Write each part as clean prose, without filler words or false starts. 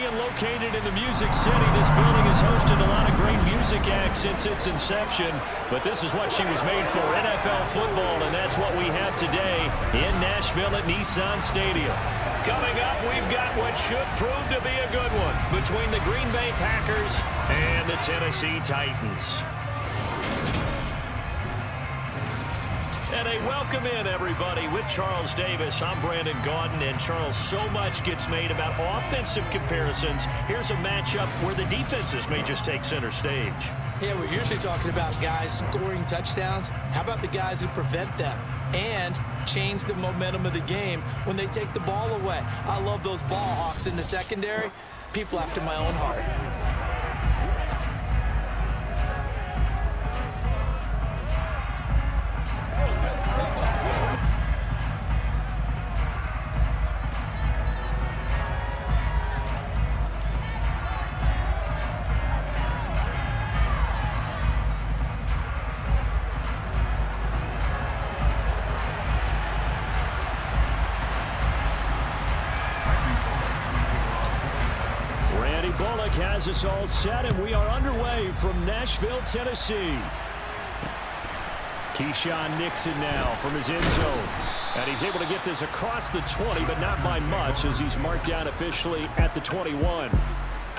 Being located in the Music City, this building has hosted a lot of great music acts since its inception. But this is what she was made for, NFL football, and that's what we have today in Nashville at Nissan Stadium. Coming up, we've got what should prove to be a good one between the Green Bay Packers and the Tennessee Titans. And a welcome in, everybody, with Charles Davis. I'm Brandon Gaudin, and Charles, so much gets made about offensive comparisons. Here's a matchup where the defenses may just take center stage. Yeah, we're usually talking about guys scoring touchdowns. How about the guys who prevent them and change the momentum of the game when they take the ball away? I love those ball hawks in the secondary. People after my own heart. Has us all set, and we are underway from Nashville, Tennessee. Keyshawn Nixon now from his end zone. And he's able to get this across the 20, but not by much, as he's marked down officially at the 21.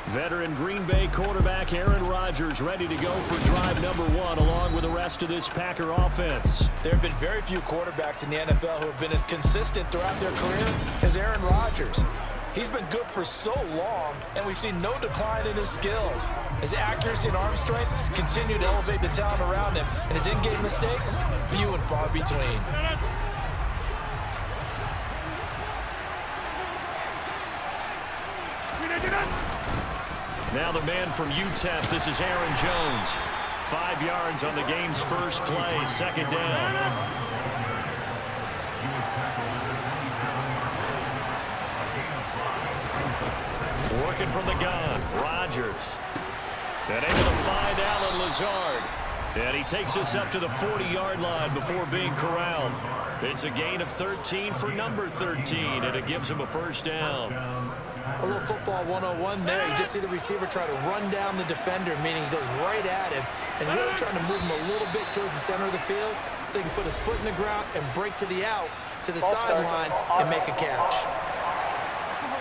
Veteran Green Bay quarterback Aaron Rodgers ready to go for drive number 1 along with the rest of this Packer offense. There have been very few quarterbacks in the NFL who have been as consistent throughout their career as Aaron Rodgers. He's been good for so long, and we've seen no decline in his skills. His accuracy and arm strength continue to elevate the talent around him, and his in-game mistakes, few and far between. Now the man from UTEP, this is Aaron Jones. 5 yards on the game's first play, second down. Working from the gun, Rodgers. And able to find Alan Lazard. And he takes us up to the 40-yard line before being corralled. It's a gain of 13 for number 13, and it gives him a first down. A little football 101 there. You just see the receiver try to run down the defender, meaning he goes right at him, and really trying to move him a little bit towards the center of the field so he can put his foot in the ground and break to the out, to the sideline, and make a catch.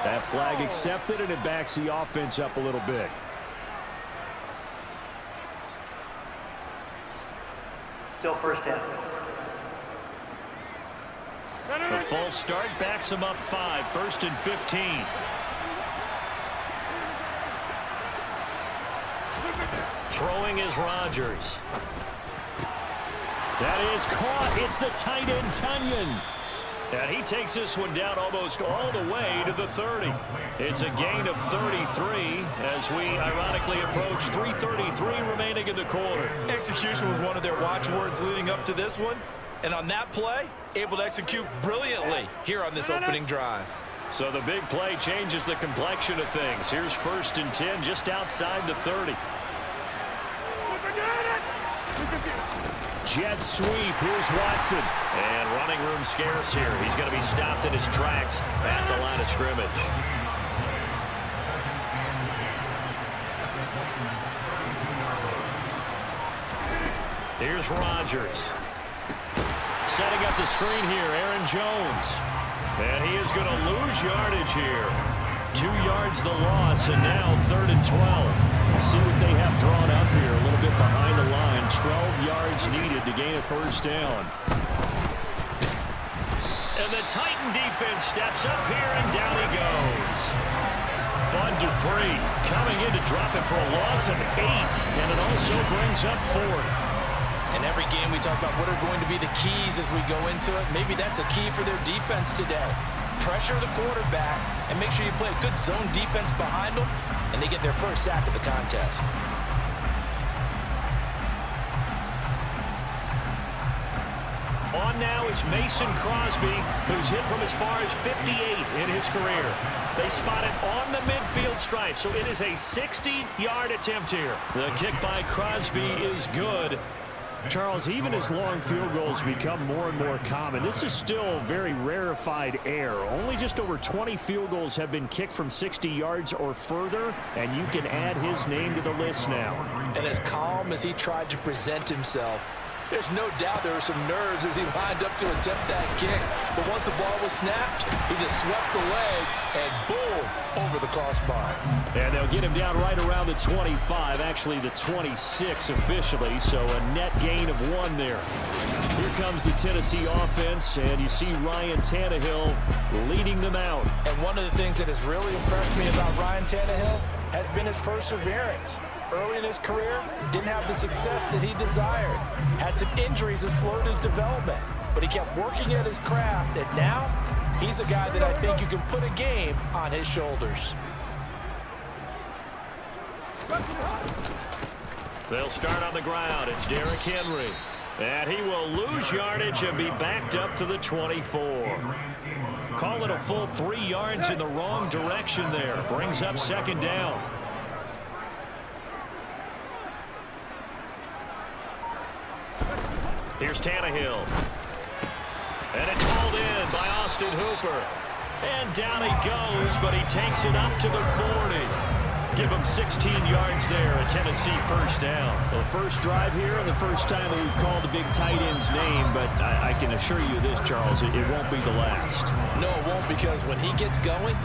That flag accepted, and it backs the offense up a little bit. Still first down. The false start backs him up 5, 1st and 15. Throwing is Rodgers. That is caught. It's the tight end, Tunyon. And he takes this one down almost all the way to the 30. It's a gain of 33 as we ironically approach 3:33 remaining in the quarter. Execution was one of their watchwords leading up to this one. And on that play, able to execute brilliantly here on this opening drive. So the big play changes the complexion of things. Here's 1st and 10 just outside the 30. Jet sweep. Here's Watson. And running room scarce here. He's going to be stopped in his tracks at the line of scrimmage. Here's Rodgers. Setting up the screen here, Aaron Jones. And he is going to lose yardage here. 2 yards the loss, and now 3rd and 12. Let's see what they have drawn up here. A little bit behind the line. 12 yards needed to gain a first down. And the Titan defense steps up here, and down he goes. Bud Dupree coming in to drop it for a loss of 8, and it also brings up 4th. In every game we talk about what are going to be the keys as we go into it. Maybe that's a key for their defense today. Pressure the quarterback and make sure you play a good zone defense behind them, and they get their first sack of the contest. On now is Mason Crosby, who's hit from as far as 58 in his career. They spot it on the midfield stripe, so it is a 60-yard attempt here. The kick by Crosby is good. Charles, even as long field goals become more and more common, this is still very rarefied air. Only just over 20 field goals have been kicked from 60 yards or further, and you can add his name to the list now. And as calm as he tried to present himself, there's no doubt there were some nerves as he lined up to attempt that kick. But once the ball was snapped, he just swept the leg and boom, over the crossbar. And they'll get him down right around the 25, actually the 26 officially, so a net gain of 1 there. Here comes the Tennessee offense, and you see Ryan Tannehill leading them out. And one of the things that has really impressed me about Ryan Tannehill has been his perseverance. Early in his career, didn't have the success that he desired. Had some injuries that slowed his development, but he kept working at his craft, and now he's a guy that I think you can put a game on his shoulders. They'll start on the ground. It's Derrick Henry. And he will lose yardage and be backed up to the 24. Call it a full 3 yards in the wrong direction there. Brings up 2nd down. Here's Tannehill. And it's hauled in by Austin Hooper. And down he goes, but he takes it up to the 40. Give him 16 yards there, a Tennessee 1st down. The first drive here and the first time that we've called the big tight end's name, but I can assure you this, Charles, it won't be the last. No, it won't, because when he gets going,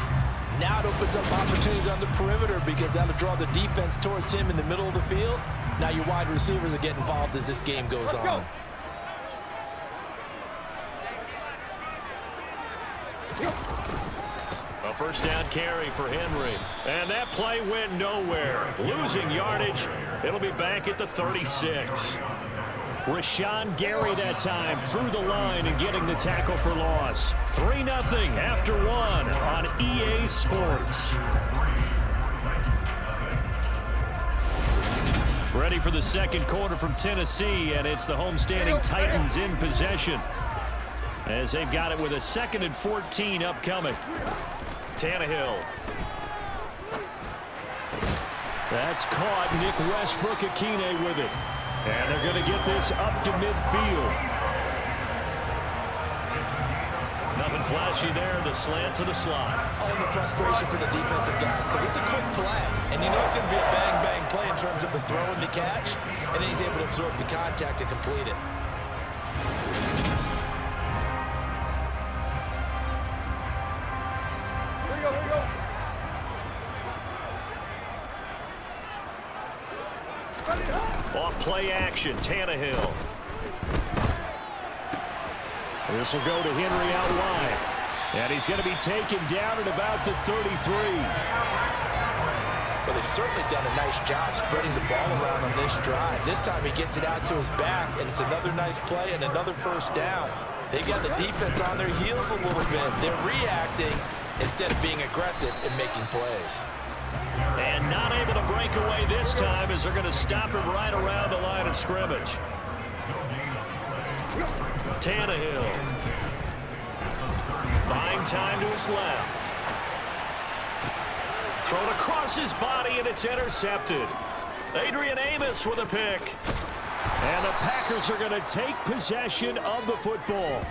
now it opens up opportunities on the perimeter because that'll draw the defense towards him in the middle of the field. Now your wide receivers will get involved as this game goes on. A 1st down carry for Henry. And that play went nowhere. Losing yardage. It'll be back at the 36. Rashawn Gary that time through the line and getting the tackle for loss. 3-0 after 1 on EA Sports. Ready for the 2nd quarter from Tennessee, and it's the homestanding Titans in possession, as they've got it with a 2nd and 14 upcoming. Tannehill. That's caught. Nick Westbrook-Akine with it. And they're going to get this up to midfield. Nothing flashy there. The slant to the slot. Oh, and the frustration for the defensive guys, because it's a quick play. And you know it's going to be a bang-bang play in terms of the throw and the catch. And then he's able to absorb the contact and complete it. Off play action, Tannehill. This will go to Henry out wide. And he's going to be taken down at about the 33. Well, they've certainly done a nice job spreading the ball around on this drive. This time he gets it out to his back, and it's another nice play and another 1st down. They've got the defense on their heels a little bit. They're reacting instead of being aggressive and making plays. And not able to break away this time as they're going to stop him right around the line of scrimmage. Tannehill. Buying time to his left. Thrown across his body, and it's intercepted. Adrian Amos with a pick. And the Packers are going to take possession of the football.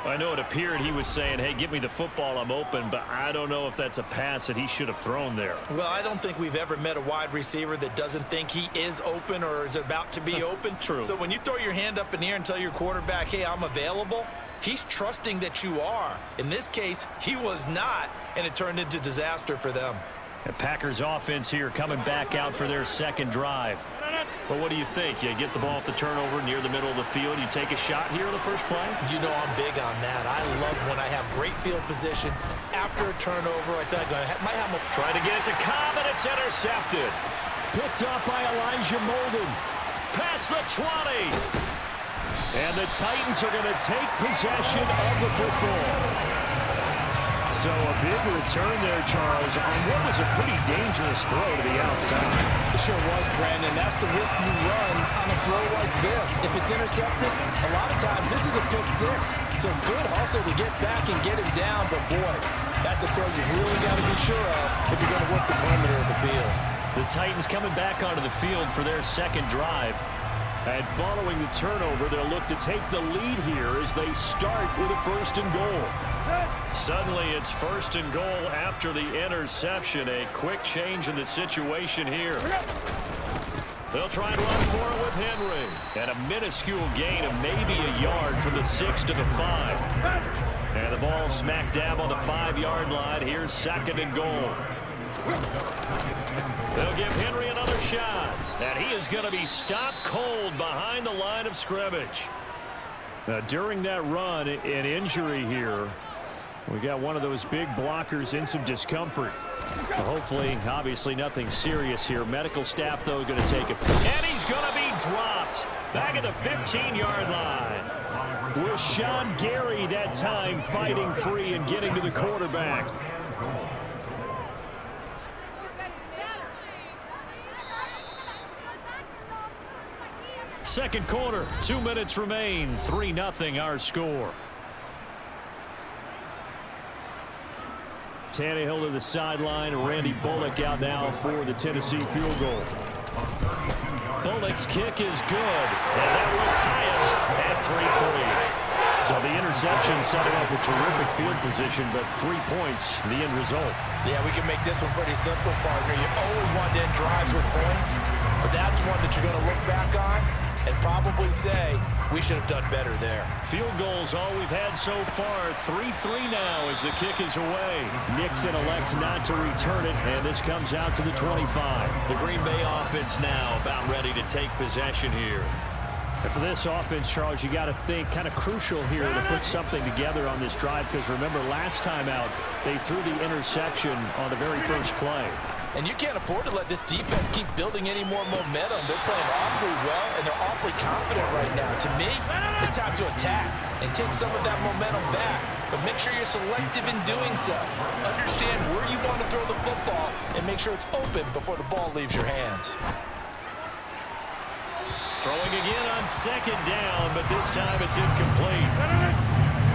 I know it appeared he was saying, hey, give me the football, I'm open, but I don't know if that's a pass that he should have thrown there. Well, I don't think we've ever met a wide receiver that doesn't think he is open or is about to be open. True. So when you throw your hand up in the air and tell your quarterback, hey, I'm available, he's trusting that you are. In this case, he was not, and it turned into disaster for them. The Packers offense here coming back out for their 2nd drive. Well, what do you think? You get the ball off the turnover near the middle of the field. You take a shot here on the first play? You know I'm big on that. I love when I have great field position after a turnover. I think I might have a... Trying to get it to Cobb, and it's intercepted. Picked up by Elijah Molden. Past the 20. And the Titans are going to take possession of the football. So a big return there, Charles, on what was a pretty dangerous throw to the outside. It sure was, Brandon. That's the risk you run on a throw like this. If it's intercepted, a lot of times this is a pick 6. So good hustle to get back and get him down. But, boy, that's a throw you really got to be sure of if you're going to work the perimeter of the field. The Titans coming back onto the field for their second drive. And following the turnover, they'll look to take the lead here as they start with a 1st and goal. Suddenly, it's 1st and goal after the interception. A quick change in the situation here. They'll try and run for it with Henry. And a minuscule gain of maybe a yard from the 6 to the 5. And the ball smack dab on the 5-yard line. Here's 2nd and goal. They'll give Henry another shot. And he is going to be stopped cold behind the line of scrimmage. Now, during that run, an injury here. We got one of those big blockers in some discomfort. Hopefully, obviously, nothing serious here. Medical staff, though, going to take it. And he's going to be dropped back at the 15-yard line. With Sean Gary that time fighting free and getting to the quarterback. Second quarter, 2 minutes remain. 3-0 our score. Tannehill to the sideline. Randy Bullock out now for the Tennessee field goal. Bullock's kick is good. And that will tie us at 3-3. So the interception setting up a terrific field position, but 3 points, the end result. Yeah, we can make this one pretty simple, partner. You always want to end drives with points, but that's one that you're going to look back on and probably say, we should have done better there. Field goals all we've had so far. 3-3 now as the kick is away. Nixon elects not to return it, and this comes out to the 25. The Green Bay offense now about ready to take possession here. And for this offense, Charles, you got to think kind of crucial here to put something together on this drive, because remember last time out they threw the interception on the very first play. And you can't afford to let this defense keep building any more momentum. They're playing awfully well, and they're awfully confident right now. To me, it's time to attack and take some of that momentum back. But make sure you're selective in doing so. Understand where you want to throw the football and make sure it's open before the ball leaves your hands. Throwing again on 2nd down, but this time it's incomplete.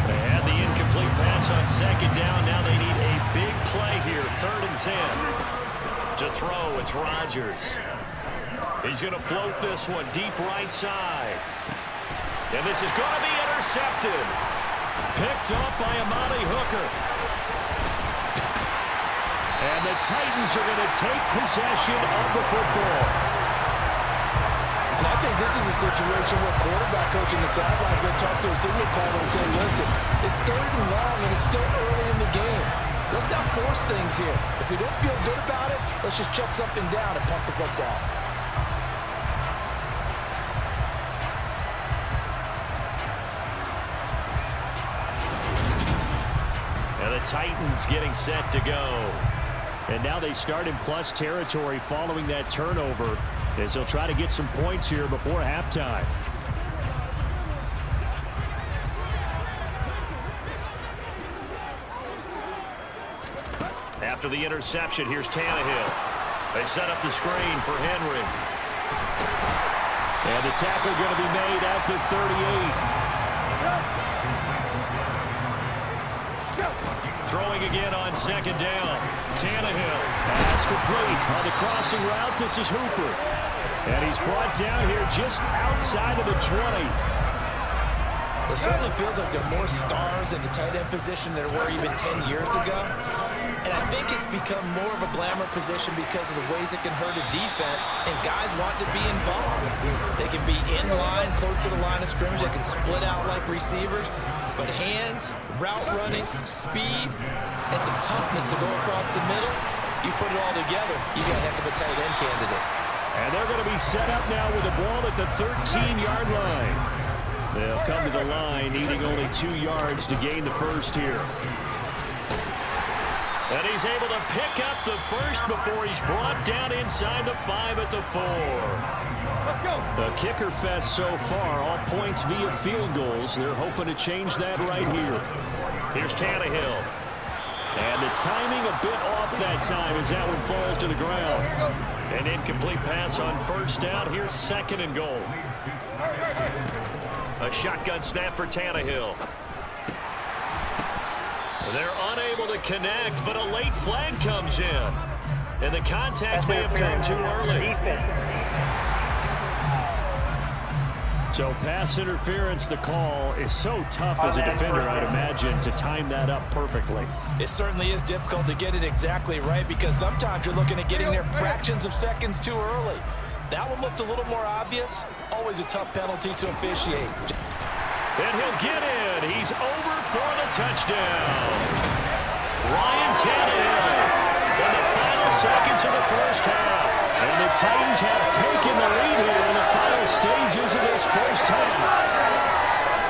They had the incomplete pass on 2nd down. Now they need a big play here. 3rd and 10. To throw, it's Rodgers. He's going to float this one deep right side. And this is going to be intercepted. Picked up by Amani Hooker. And the Titans are going to take possession of the football. And I think this is a situation where quarterback coach in the sideline is going to talk to a signal caller and say, listen, it's 3rd and long and it's still early in the game. Let's not force things here. If we don't feel good about it, let's just check something down and punt the football. And the Titans getting set to go. And now they start in plus territory following that turnover, as they'll try to get some points here before halftime. After the interception, here's Tannehill. They set up the screen for Henry. And the tackle going to be made at the 38. Throwing again on 2nd down. Tannehill. Pass complete on the crossing route. This is Hooper. And he's brought down here just outside of the 20. It certainly feels like there are more stars in the tight end position than there were even 10 years ago. And I think it's become more of a glamour position because of the ways it can hurt a defense, and guys want to be involved. They can be in line, close to the line of scrimmage. They can split out like receivers. But hands, route running, speed, and some toughness to go across the middle, you put it all together, you got a heck of a tight end candidate. And they're going to be set up now with the ball at the 13-yard line. They'll come to the line, needing only 2 yards to gain the first here. And he's able to pick up the first before he's brought down inside the 5 at the 4. Let's go. The kicker fest so far, all points via field goals. They're hoping to change that right here. Here's Tannehill. And the timing a bit off that time as that one falls to the ground. An incomplete pass on 1st down. Here's 2nd and goal. A shotgun snap for Tannehill. They're unable to connect, but a late flag comes in. And the contact may have come too early. So pass interference, the call is so tough as a defender, I'd imagine, to time that up perfectly. It certainly is difficult to get it exactly right because sometimes you're looking at getting there fractions of seconds too early. That one looked a little more obvious. Always a tough penalty to officiate. And he'll get in. He's over for the touchdown. Ryan Tannehill in the final seconds of the first half. And the Titans have taken the lead here in the final stages of this first half.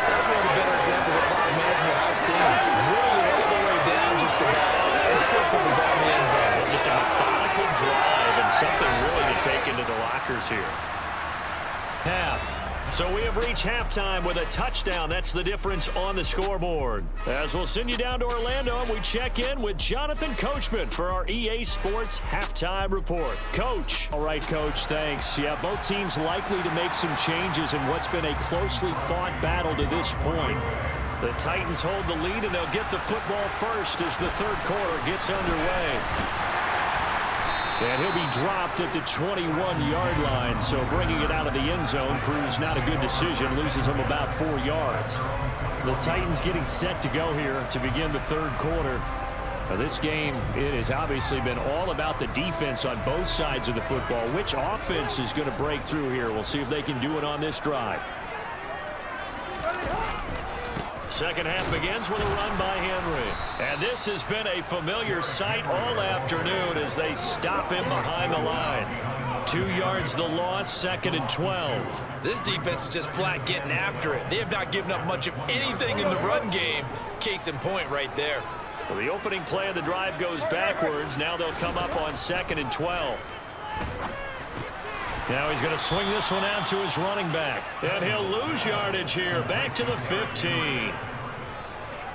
That's one of the better examples of clock management I've seen. Whittled it all the way down just about and still put the ball in the end zone. Just a methodical drive and something really to take into the lockers here. Half. So we have reached halftime with a touchdown. That's the difference on the scoreboard. As we'll send you down to Orlando, and we check in with Jonathan Coachman for our EA Sports Halftime Report. Coach. All right, Coach, thanks. Yeah, both teams likely to make some changes in what's been a closely fought battle to this point. The Titans hold the lead, and they'll get the football first as the third quarter gets underway. And he'll be dropped at the 21-yard line, so bringing it out of the end zone proves not a good decision, loses him about 4 yards. The Titans getting set to go here to begin the third quarter. Now this game, it has obviously been all about the defense on both sides of the football. Which offense is going to break through here? We'll see if they can do it on this drive. Second half begins with a run by Henry. And this has been a familiar sight all afternoon as they stop him behind the line. 2 yards the loss, 2nd and 12. This defense is just flat getting after it. They have not given up much of anything in the run game. Case in point right there. So the opening play of the drive goes backwards. Now they'll come up on 2nd and 12. Now he's going to swing this one out to his running back. And he'll lose yardage here. Back to the 15.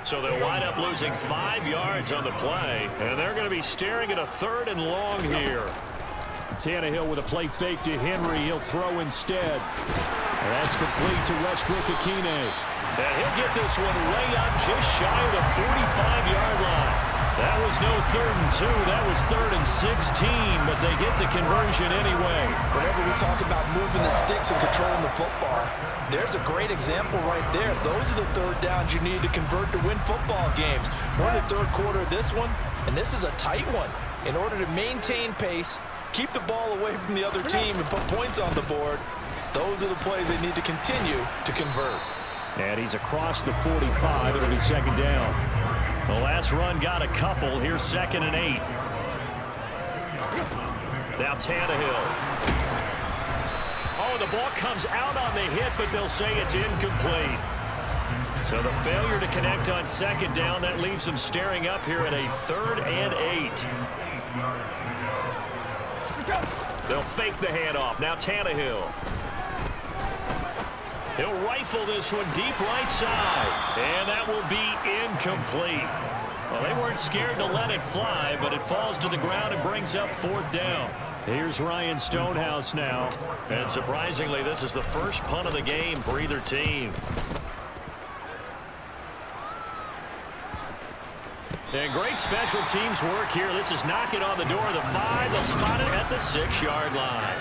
So they'll wind up losing 5 yards on the play. And they're going to be staring at a 3rd and long here. Tannehill with a play fake to Henry. He'll throw instead. And that's complete to Westbrook-Ikhine. And he'll get this one way up just shy of the 45-yard line. That was no 3rd and 2. That was 3rd and 16, but they get the conversion anyway. Whenever we talk about moving the sticks and controlling the football, there's a great example right there. Those are the third downs you need to convert to win football games. We're in the third quarter of this one, and this is a tight one. In order to maintain pace, keep the ball away from the other team, and put points on the board, those are the plays they need to continue to convert. And he's across the 45. It'll be 2nd down. The last run got a couple. Here's 2nd and 8. Now Tannehill. Oh, the ball comes out on the hit, but they'll say it's incomplete. So the failure to connect on 2nd down, that leaves them staring up here at a 3rd and 8. They'll fake the handoff. Now Tannehill. He'll rifle this one deep right side. And that will be incomplete. Well, they weren't scared to let it fly, but it falls to the ground and brings up 4th down. Here's Ryan Stonehouse now. And surprisingly, this is the first punt of the game for either team. And great special teams work here. This is knocking on the door of the 5. They'll spot it at the 6-yard line.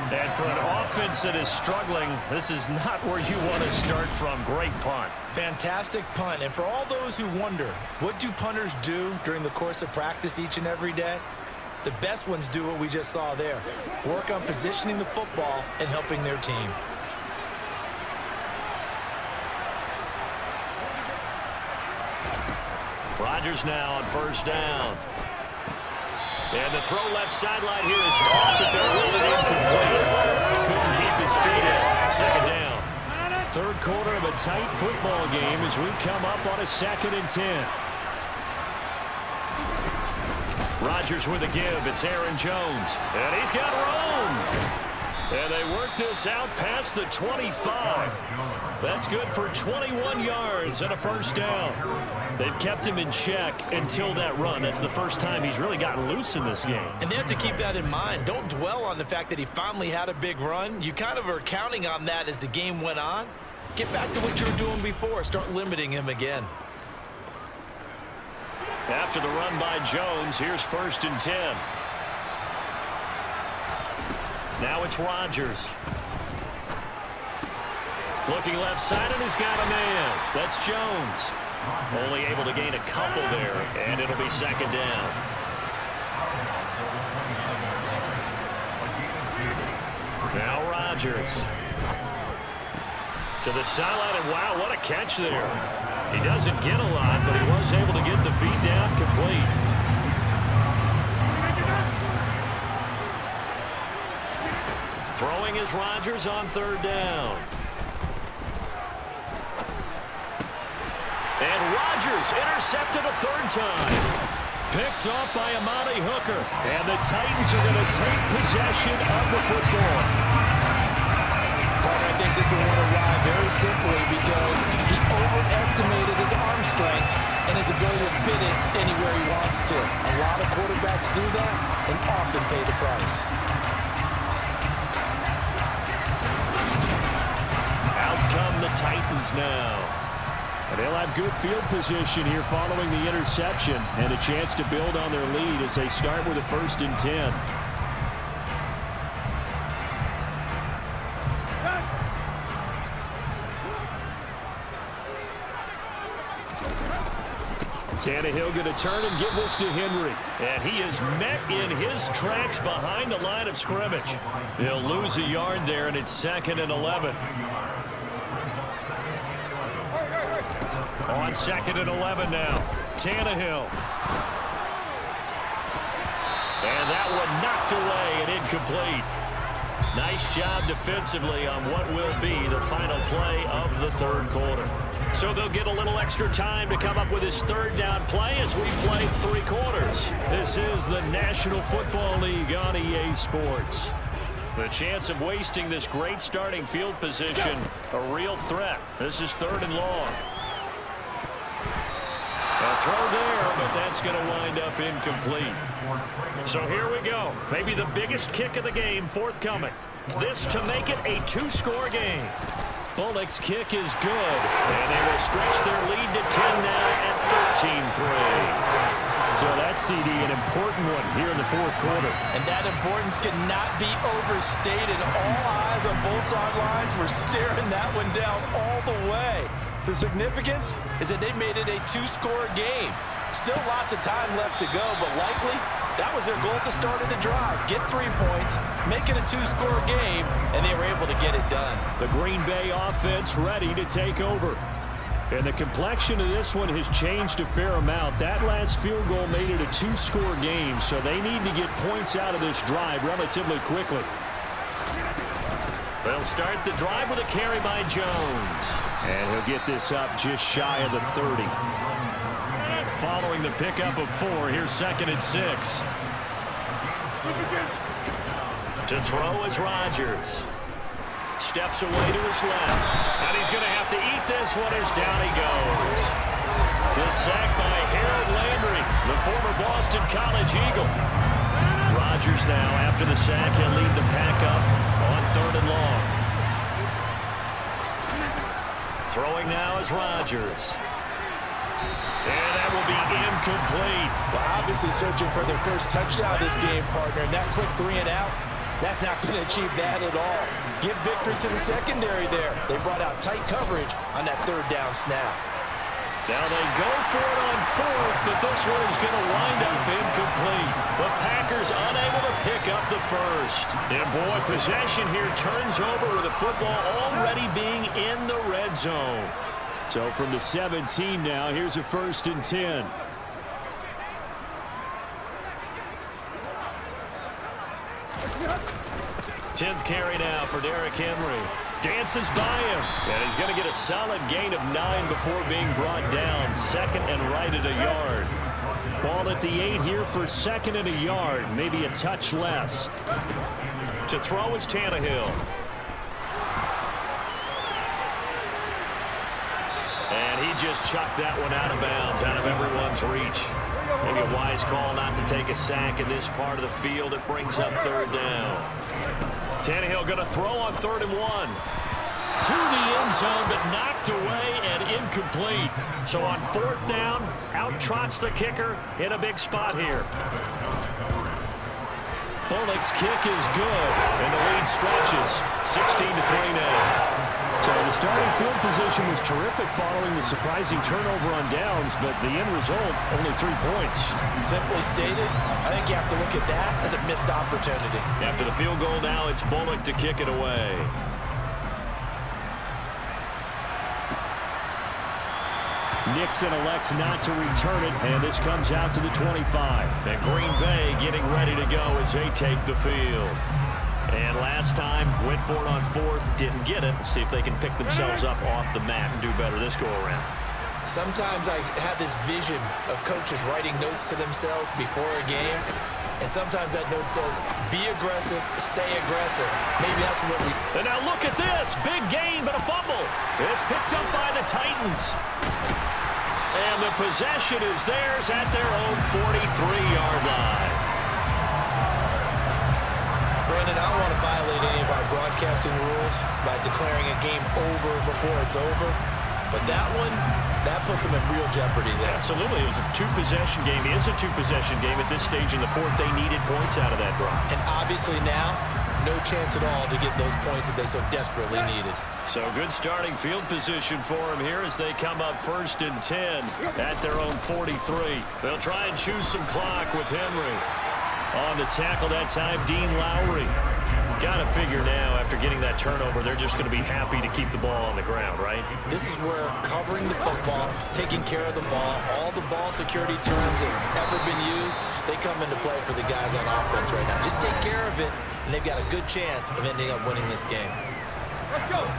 And for an offense that is struggling, this is not where you want to start from. Great punt. Fantastic punt. And for all those who wonder, what do punters do during the course of practice each and every day? The best ones do what we just saw there. Work on positioning the football and helping their team. Rodgers now on 1st down. And the throw left sideline here is caught, but they're ruled incomplete. Couldn't keep his feet in. 2nd down. Third quarter of a tight football game as we come up on a 2nd and 10. Rodgers with a give. It's Aaron Jones. And he's got room. And they work this out past the 25. That's good for 21 yards and a 1st down. They've kept him in check until that run. That's the first time he's really gotten loose in this game. And they have to keep that in mind. Don't dwell on the fact that he finally had a big run. You kind of are counting on that as the game went on. Get back to what you were doing before. Start limiting him again. After the run by Jones, here's 1st and 10. Now it's Rodgers. Looking left side, and he's got a man. That's Jones. Only able to gain a couple there, and it'll be second down. Now Rodgers. To the sideline, and wow, what a catch there. He doesn't get a lot, but he was able to get the feed down complete. Throwing is Rodgers on third down. And Rodgers intercepted a third time. Picked off by Amani Hooker. And the Titans are going to take possession of the football. But I think this will want to ride very simply because he overestimated his arm strength and his ability to fit it anywhere he wants to. A lot of quarterbacks do that and often pay the price. Out come the Titans now. They'll have good field position here following the interception and a chance to build on their lead as they start with a 1st and 10. Tannehill going to turn and give this to Henry. And he is met in his tracks behind the line of scrimmage. He'll lose a yard there, and it's 2nd and 11. On 2nd and 11 now. Tannehill. And that one knocked away and incomplete. Nice job defensively on what will be the final play of the third quarter. So they'll get a little extra time to come up with his third down play as we play 3 quarters. This is the National Football League on EA Sports. The chance of wasting this great starting field position, a real threat. This is 3rd and long. A throw there, but that's going to wind up incomplete. So here we go. Maybe the biggest kick of the game forthcoming. This to make it a 2-score game. Bullock's kick is good, and they will stretch their lead to 10 now at 13-3. So that's, CD, an important one here in the 4th quarter. And that importance cannot be overstated. All eyes on both sidelines were staring that one down all the way. The significance is that they made it a 2-score game. Still lots of time left to go, but likely that was their goal at the start of the drive. Get 3 points, make it a 2-score game, and they were able to get it done. The Green Bay offense ready to take over. And the complexion of this one has changed a fair amount. That last field goal made it a 2-score game, so they need to get points out of this drive relatively quickly. They'll start the drive with a carry by Jones. And he'll get this up just shy of the 30. Following the pickup of 4, here's 2nd and 6. To throw is Rodgers. Steps away to his left. And he's going to have to eat this one as down he goes. The sack by Harold Landry, the former Boston College Eagle. Rodgers now, after the sack, he'll lead the pack up on 3rd and long. Throwing now is Rodgers. And that will be incomplete. Well, obviously searching for their first touchdown this game, partner. And that quick 3 and out, that's not going to achieve that at all. Give victory to the secondary there. They brought out tight coverage on that 3rd down snap. Now they go for it on 4th, but this one is going to wind up incomplete. The Packers unable to pick up the first. And boy, possession here turns over with the football already being in the red zone. So from the 17 now, here's a 1st and 10. Tenth carry now for Derrick Henry. Dances by him. And he's going to get a solid gain of 9 before being brought down. 2nd and right at a yard. Ball at the 8 here for 2nd and a yard. Maybe a touch less. To throw is Tannehill. And he just chucked that one out of bounds, out of everyone's reach. Maybe a wise call not to take a sack in this part of the field. It brings up 3rd down. Tannehill going to throw on 3rd and 1. To the end zone, but knocked away and incomplete. So on 4th down, out trots the kicker in a big spot here. Bullock's kick is good, and the lead stretches. 16-3 now. So the starting field position was terrific following the surprising turnover on downs, but the end result, only 3 points. Simply stated, I think you have to look at that as a missed opportunity. After the field goal now, it's Bullock to kick it away. Nixon elects not to return it, and this comes out to the 25. And Green Bay getting ready to go as they take the field. And last time, went for it on fourth, didn't get it. See if they can pick themselves up off the mat and do better this go-around. Sometimes I have this vision of coaches writing notes to themselves before a game, and sometimes that note says, be aggressive, stay aggressive. Maybe that's what we... And now look at this. Big gain, but a fumble. It's picked up by the Titans. And the possession is theirs at their own 43-yard line. Brandon, I don't want to violate any of our broadcasting rules by declaring a game over before it's over. But that one, that puts them in real jeopardy there. Absolutely. It was a two-possession game. It is a two-possession game at this stage in the fourth. They needed points out of that drive. And obviously now, no chance at all to get those points that they so desperately needed. So good starting field position for them here as they come up 1st and 10 at their own 43. They'll try and choose some clock with Henry. On the tackle that time, Dean Lowry. Got to figure now, after getting that turnover, they're just going to be happy to keep the ball on the ground, right? This is where covering the football, taking care of the ball, all the ball security terms that have ever been used, they come into play for the guys on offense right now. Just take care of it, and they've got a good chance of ending up winning this game.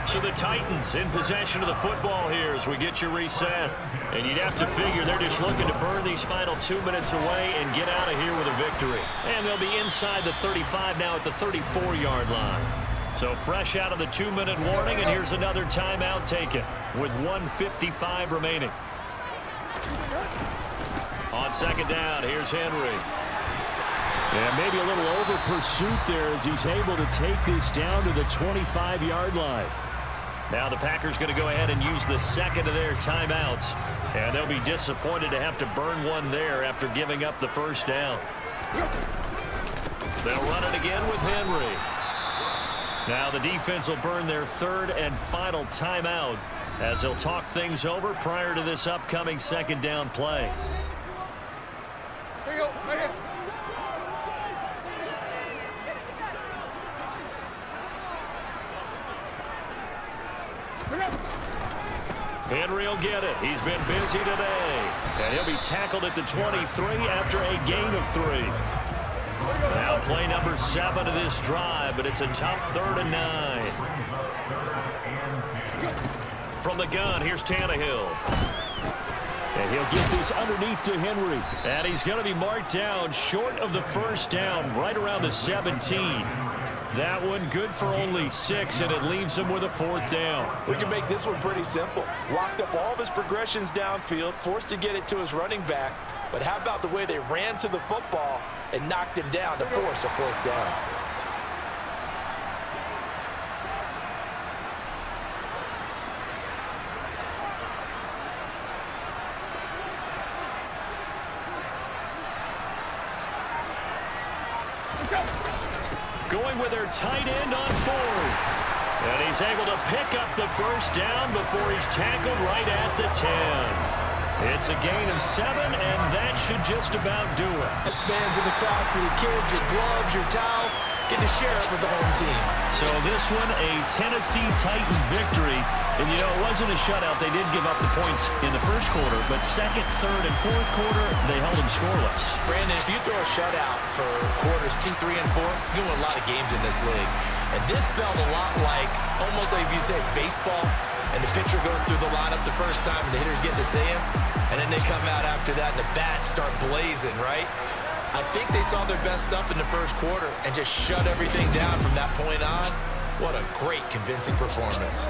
So the Titans in possession of the football here as we get you reset. And you'd have to figure they're just looking to burn these final 2 minutes away and get out of here with a victory. And they'll be inside the 35 now at the 34-yard line. So fresh out of the 2-minute warning, and here's another timeout taken with 1:55 remaining. On second down, here's Henry. And maybe a little over pursuit there as he's able to take this down to the 25-yard line. Now the Packers going to go ahead and use the second of their timeouts. And they'll be disappointed to have to burn one there after giving up the first down. They'll run it again with Henry. Now the defense will burn their third and final timeout as they'll talk things over prior to this upcoming second down play. Here you go, right here. Henry will get it. He's been busy today. And he'll be tackled at the 23 after a gain of 3. Now play number 7 of this drive, but it's a tough 3rd and 9. From the gun, here's Tannehill. And he'll get this underneath to Henry. And he's going to be marked down short of the first down, right around the 17. That one good for only 6, and it leaves him with a 4th down. We can make this one pretty simple. Locked up all of his progressions downfield, forced to get it to his running back. But how about the way they ran to the football and knocked him down to force a 4th down? Going with their tight end on 4th. And he's able to pick up the first down before he's tackled right at the 10. It's a gain of 7, and that should just about do it. This band's in the crowd for the kids, your gloves, your towels. Get to share it with the home team. So this one, a Tennessee Titan victory. And, you know, it wasn't a shutout. They did give up the points in the first quarter, but second, third, and fourth quarter, they held them scoreless. Brandon, if you throw a shutout for quarters 2, 3, and 4, you win a lot of games in this league. And this felt a lot like, almost like if you say baseball, and the pitcher goes through the lineup the first time, and the hitters get to see him, and then they come out after that, and the bats start blazing, right? I think they saw their best stuff in the first quarter and just shut everything down from that point on. What a great, convincing performance.